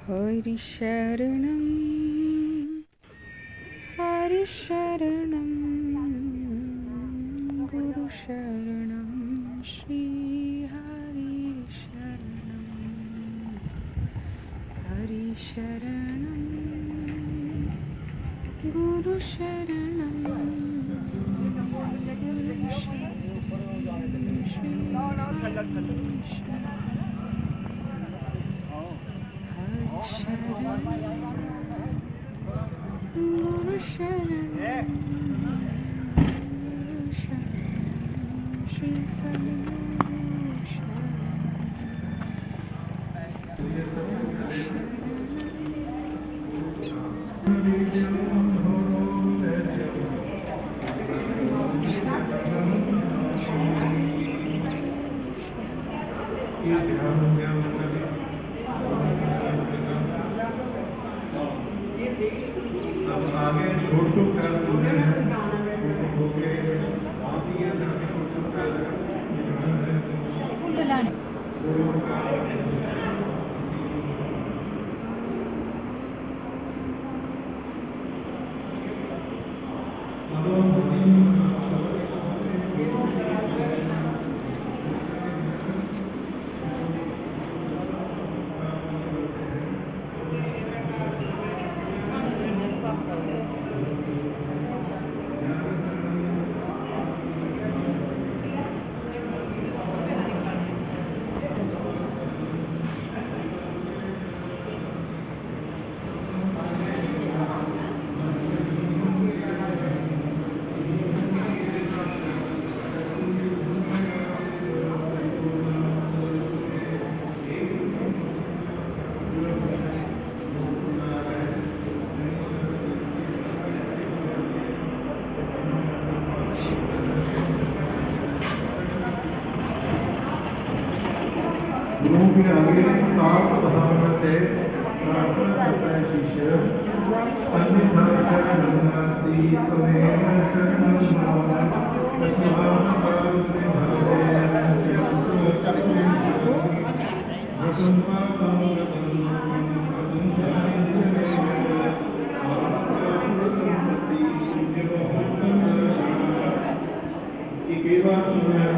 हरिशरणं हरिशरणं गुरुशरणं श्रीहरिशरणं हरिशरणं गुरुशरणं अब आगे षोडशोपचार बोलने हैं हो गए गुरु के आगे प्राप्त भावना से प्रार्थना करता है शिष्य अन्यथा शरणं नास्ति त्वमेव शरणं मम तस्मात् पावते भावे एक बार सुना है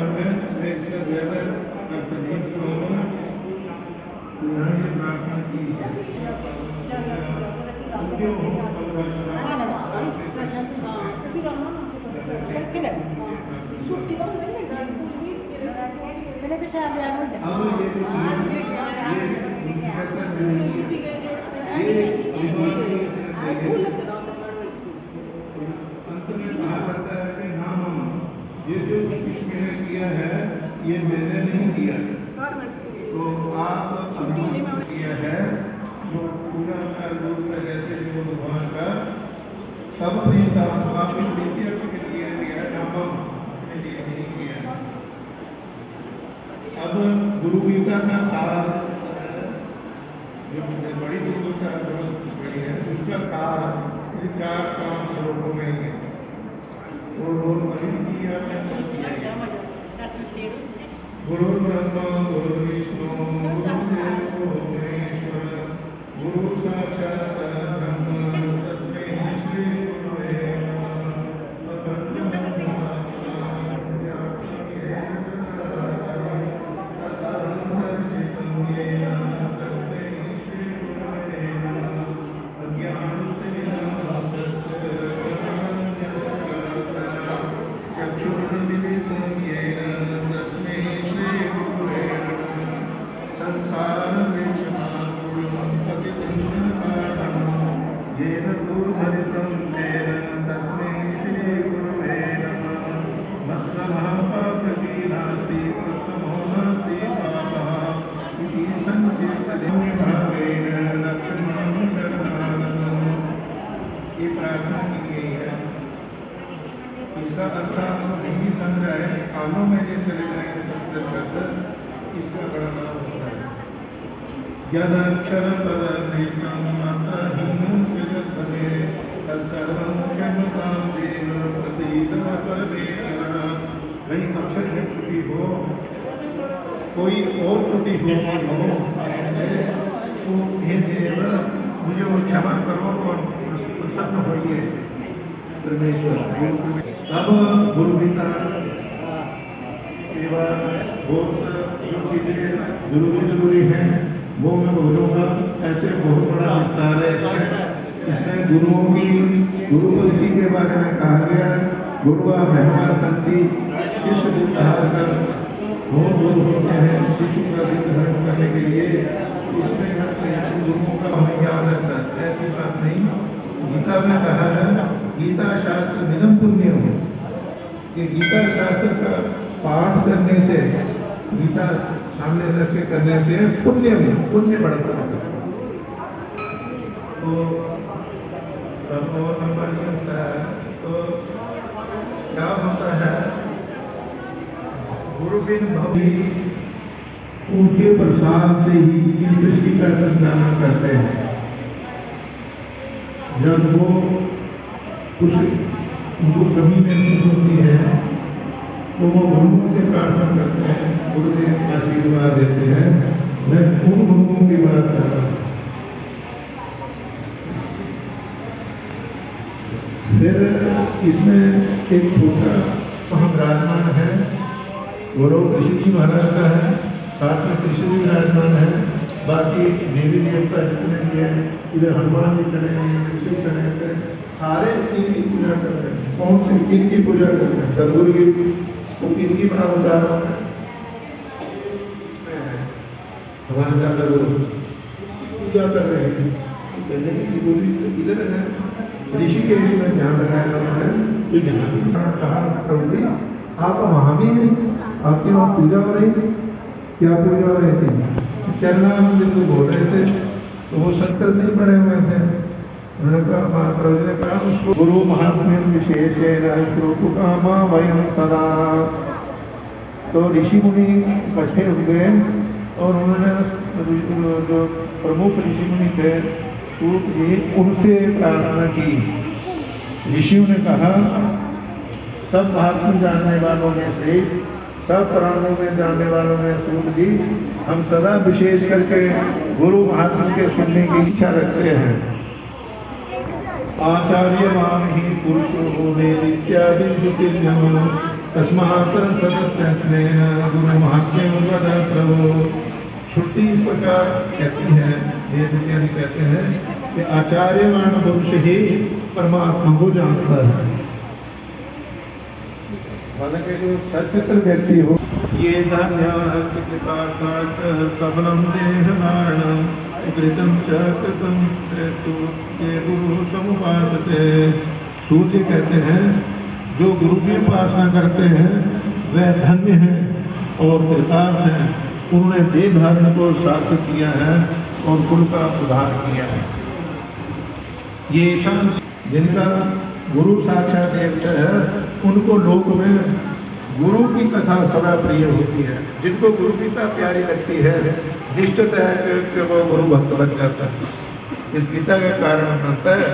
ये प्रार्थना की है अंत में कहा जाता है कि हाँ ये जो इसने किया है ये मैंने नहीं किया तो आप किया है जो पूरा रूप में जैसे जो भगवान का तब नहीं था आपकी प्रीति के लिए किया नाम अपने लिए नहीं किया। अब गुरु गीता का सार जो बड़ी गुरु का बड़ी है उसका सार 4-5 श्लोकों में है और किया कैसे किया गया गुरु ब्रह्मा गुरु विष्णु गुरुदेव महेश्वर गुरु साक्षात् ब्रह्म तस्मै श्री गुरुवे ये प्रार्थना की गई है। इसका अर्थ नहीं समझा है कानों में ये चले गए शब्द इसका बड़ा नाम होता है यदक्षर पदनिष्ठं मात्रहीनं जगत्पते तत्सर्वं क्षमतां देव प्रसीद परमेश्वर। कहीं अक्षर में त्रुटि हो कोई और त्रुटि हो तो हे देव क्षमा करो और प्रसन्न होइए परमेश्वर। अब गुरु गीता के बाद बहुत जो चीज़ें जरूरी हैं वो मैं बोलूँगा। ऐसे बहुत बड़ा विस्तार है इसमें गुरुओं की गुरुपंक्ति के बारे में कहा गया। गुरुआ महिमा संति शिष्य दिन कर बहुत गुरु होते हैं शिशु का दिन धारण करने के लिए। इसमें गुरुओं का ज्ञान है, ऐसी बात नहीं। गीता में कहा है गीता शास्त्र निरम पुण्य हो, कि गीता शास्त्र का पाठ करने से, गीता सामने रख के करने से पुण्य बढ़ता है। तो तब और नंबर ये होता है, तो क्या होता है, गुरु बिन भवी उनके प्रसाद से ही इस सृष्टि का संचालन करते हैं। जब वो कुछ उनको कमी महसूस होती है तो वो गुरुओं से प्रार्थना करते हैं, गुरुदेव आशीर्वाद देते हैं। मैं उन गुरुओं की बात कर रहा हूँ। फिर इसमें एक छोटा वहाँ विराजमान है, गौरव ऋषि जी महाराज का है, साथ में कृष्ण जी विराजमान है, बाकी देवी देवता जितने भी हैं, इधर हनुमान जी खड़े हैं, कृष्ण खड़े हैं, सारे इनकी पूजा कर रहे हैं। कौन से इनकी पूजा कर रहे हैं? सदगुरु की वो किसकी बना उदाहरण है? हमारे दादा गुरु पूजा कर रहे हैं। इधर है ऋषिकेश में ध्यान लगाया उन्होंने। कहा प्रभु जी आप वहाँ भी हैं, आपके वहाँ पूजा हो रही थी? क्या पूजा हो रही थी? चरणाम जिनको बोल रहे थे, तो वो संस्कृत नहीं पढ़े हुए थे। उन्होंने कहा, प्रभु जी ने कहा उसको गुरु महात्म्य विशेष श्रोतुकामा वयं सदा। तो ऋषि मुनि इकट्ठे हो गए और उन्होंने जो प्रमुख ऋषि मुनि थे सूत जी, उनसे प्रार्थना की। ऋषियों ने कहा सब महात्मा जानने वालों में से, सब पुराणों में जानने वालों में सूत जी, हम सदा विशेष करके गुरु महात्मा के सुनने की इच्छा रखते हैं। आचार्य मान ही पुरुषो होने इत्यादि तस्मात् सदस्य गुरु महात्म्य प्रभु। छुट्टी इस प्रकार कहती है, वेद इत्यादि कहते हैं कि आचार्यमान पुरुष ही परमात्मा को जानता है। हालांकि जो सचेतन व्यक्ति हो, ये धन्य सबलम देह धारणम कृतम च कृतम ये गुरु समुपासते। सूर्य कहते हैं जो गुरु की उपासना करते हैं वह धन्य है और कृतार्थ है। उन्होंने देह धारण को सार्थक किया है और कुल का उद्धार किया है। ये शान जिनका गुरु साक्षात देवता है, उनको लोक में गुरु की कथा सदा प्रिय होती है। जिनको गुरु गीता प्यारी लगती है, निश्चित है कि वो गुरु भक्त बन जाता है। इस गीता का कारण बनता है,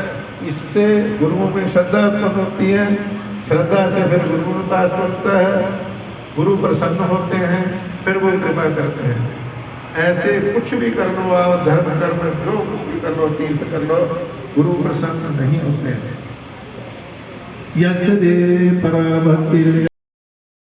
इससे गुरुओं में श्रद्धा उत्पन्न होती है, श्रद्धा से फिर गुरु में पास बनता है, गुरु प्रसन्न होते हैं, फिर वो कृपा करते हैं। ऐसे कुछ भी कर लो आप, धर्म कर्म जो कुछ भी कर लो, तीर्थ कर लो, गुरु प्रसन्न नहीं होते हैं। यस्य दे पराभक्तिर्यस्य